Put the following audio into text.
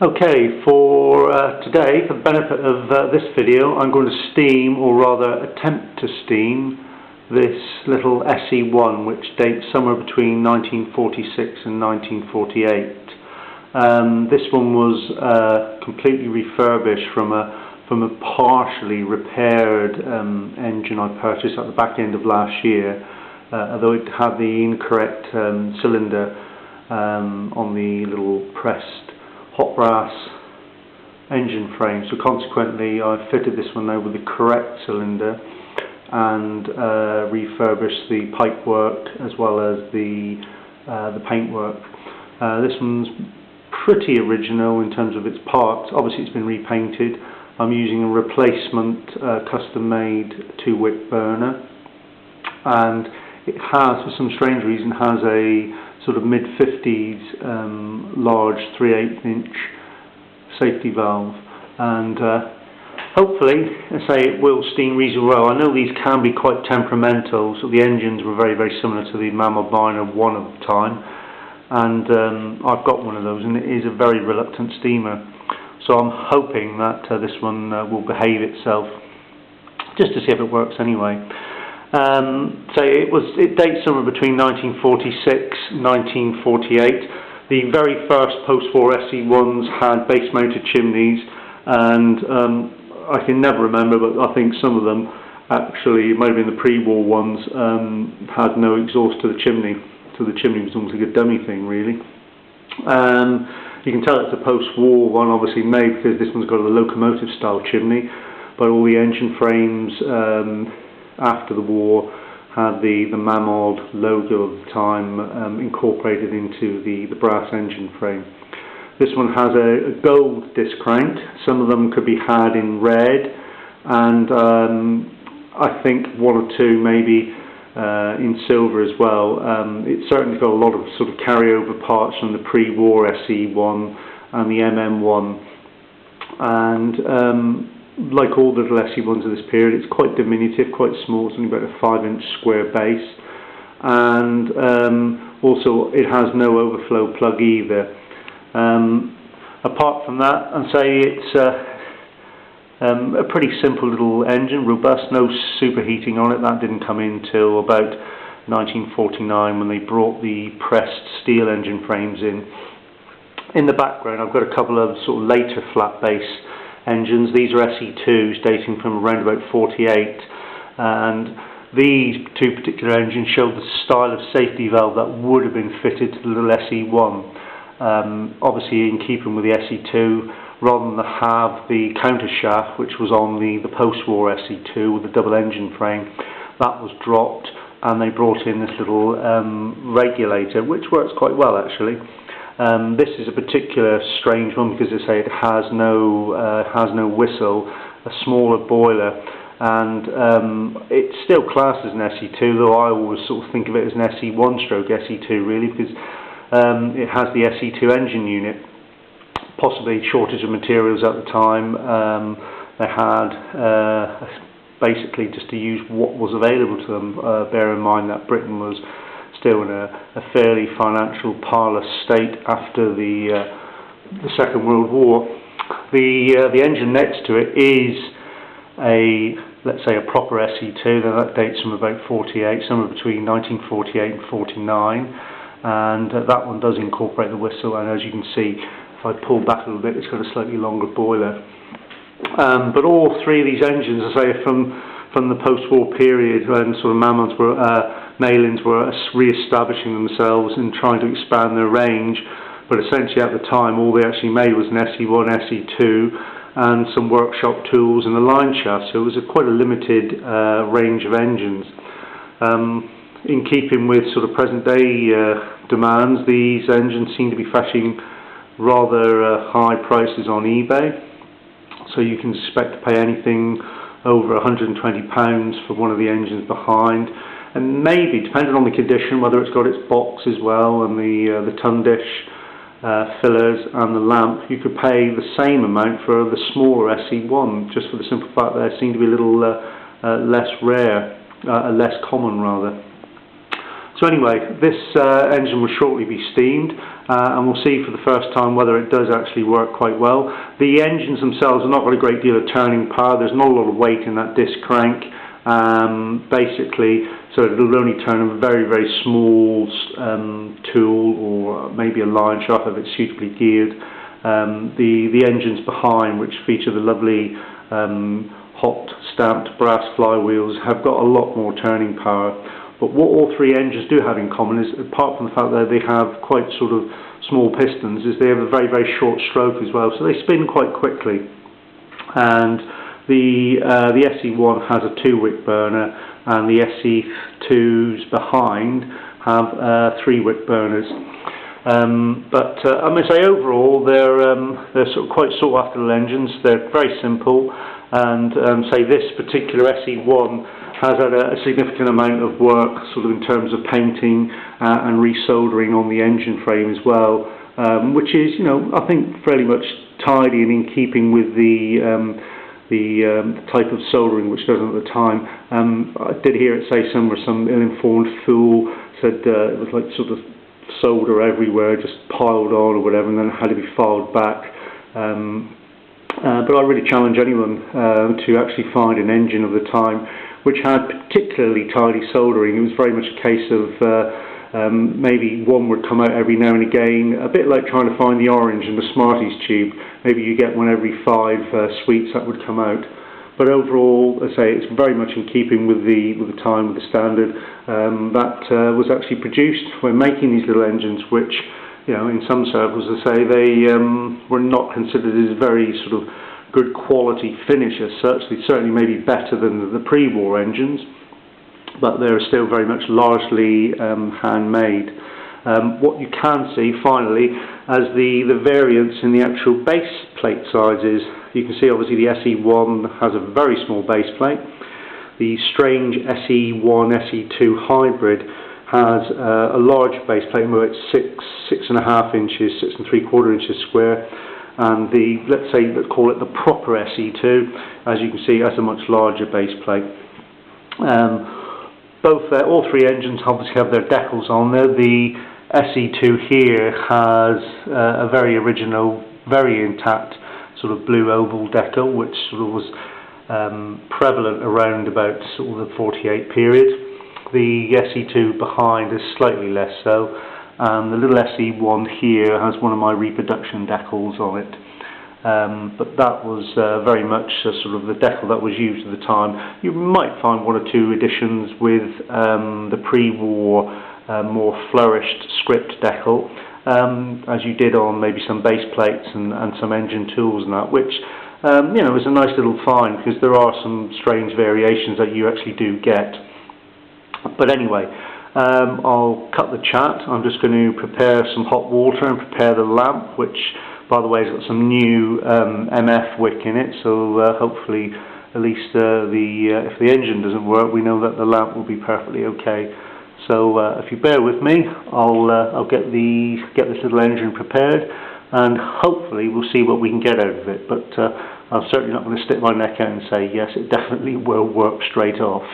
Okay, for today, for the benefit of this video, I'm going to steam, or rather attempt to steam, this little SE1, which dates somewhere between 1946 and 1948. This one was completely refurbished from a partially repaired engine I purchased at the back end of last year, although it had the incorrect cylinder on the little pressed hot brass engine frame, so consequently I fitted this one now with the correct cylinder and refurbished the pipework as well as the paintwork. This one's pretty original in terms of its parts. Obviously it's been repainted. I'm using a replacement custom-made 2-wick burner, and it has, for some strange reason, has a sort of mid-50s large 3/8 inch safety valve, and hopefully, I say, it will steam reasonably well. I know these can be quite temperamental, so the engines were very similar to the Mamod SE1 at the time, and I've got one of those, and it is a very reluctant steamer, so I'm hoping that this one will behave itself, just to see if it works anyway. So it dates somewhere between 1946 and 1948. The very first post-war SE1s had base-mounted chimneys, and I can never remember, but I think some of them actually, it might have been the pre-war ones, had no exhaust to the chimney, so the chimney was almost like a dummy thing, really. You can tell it's a post-war one, obviously made because this one's got a locomotive-style chimney, but all the engine frames after the war had the Mamod logo of the time incorporated into the brass engine frame. This one has a gold disc crank. Some of them could be had in red, and I think one or two maybe in silver as well. It's certainly got a lot of sort of carryover parts from the pre-war SE1 and the MM1, and like all the little SE1s of this period, it's quite diminutive, quite small. It's only about a 5-inch square base, and also it has no overflow plug either. Apart from that, I'd say it's a pretty simple little engine, robust, no superheating on it. That didn't come in till about 1949 when they brought the pressed steel engine frames in. In the background I've got a couple of sort of later flat base engines. These are SE2s dating from around about 48, and these two particular engines show the style of safety valve that would have been fitted to the little SE1. Obviously in keeping with the SE2, rather than have the counter shaft which was on the post-war SE2 with the double engine frame, that was dropped, and they brought in this little regulator, which works quite well actually. This is a particular strange one because, as I say, it has no whistle, a smaller boiler, and it's still classed as an SE2, though I always sort of think of it as an SE1 stroke SE2 really, because it has the SE2 engine unit. Possibly shortage of materials at the time. They had basically just to use what was available to them. Bear in mind that Britain was still in a fairly financial parlous state after the Second World War. The engine next to it is let's say a proper SE2. Now that dates from about 48, somewhere between 1948 and 49, and that one does incorporate the whistle, and as you can see, if I pull back a little bit, it's got a slightly longer boiler. But all three of these engines, I say, from the post-war period when sort of Mamods were Malins were re-establishing themselves and trying to expand their range, but essentially at the time all they actually made was an SE1, SE2 and some workshop tools and a line shaft, so it was quite a limited range of engines. In keeping with sort of present day demands, these engines seem to be fetching rather high prices on eBay, so you can expect to pay anything over £120 for one of the engines behind, and maybe, depending on the condition, whether it's got its box as well and the ton dish fillers and the lamp, you could pay the same amount for the smaller SE1, just for the simple fact that they seem to be a little less rare, less common rather. So So anyway, this engine will shortly be steamed, and we'll see for the first time whether it does actually work quite well. The engines themselves have not got a great deal of turning power. There's not a lot of weight in that disc crank. Basically, so it'll only turn a very, very small tool, or maybe a line shaft if it's suitably geared. The engines behind, which feature the lovely hot stamped brass flywheels, have got a lot more turning power. But what all three engines do have in common is, apart from the fact that they have quite sort of small pistons, is they have a very, very short stroke as well, so they spin quite quickly. And the SE1 has a 2-wick burner, and the SE2s behind have 3-wick burners. I must say, overall, they're sort of quite sought after engines. They're very simple, and say this particular SE1 has had a significant amount of work, sort of in terms of painting and resoldering on the engine frame as well, which is, you know, I think fairly much tidy and in keeping with the type of soldering which does at the time. I did hear it say some ill-informed fool said it was like sort of solder everywhere, just piled on or whatever, and then it had to be filed back. But I really challenge anyone to actually find an engine of the time which had particularly tidy soldering. It was very much a case of maybe one would come out every now and again, a bit like trying to find the orange in the Smarties tube. Maybe you get one every 5 sweets that would come out. But overall, I say, it's very much in keeping with the time, with the standard that was actually produced when making these little engines, which, you know, in some circles, I say, they were not considered as very sort of good quality finish as such. They certainly may be better than the pre-war engines, but they're still very much largely handmade. What you can see finally as the variance in the actual base plate sizes. You can see obviously the SE1 has a very small base plate. The strange SE1 SE2 hybrid has a large base plate, where it's 6.5 inches, 6 3/4 inches square, and let's call it the proper SE2, as you can see, has a much larger base plate. All three engines obviously have their decals on there. The SE2 here has a very original, very intact sort of blue oval decal, which sort of was prevalent around about sort of the 48 period. The SE2 behind is slightly less so, and the little SE1 here has one of my reproduction decals on it. But that was very much sort of the decal that was used at the time. You might find 1 or 2 editions with the pre-war more flourished script decal, as you did on maybe some base plates and some engine tools and that, which you know, is a nice little find, because there are some strange variations that you actually do get. But anyway, I'll cut the chat. I'm just going to prepare some hot water and prepare the lamp, which, by the way, has got some new MF wick in it, so hopefully at least if the engine doesn't work, we know that the lamp will be perfectly okay. So if you bear with me, I'll get this little engine prepared, and hopefully we'll see what we can get out of it. But I'm certainly not going to stick my neck out and say yes, it definitely will work straight off.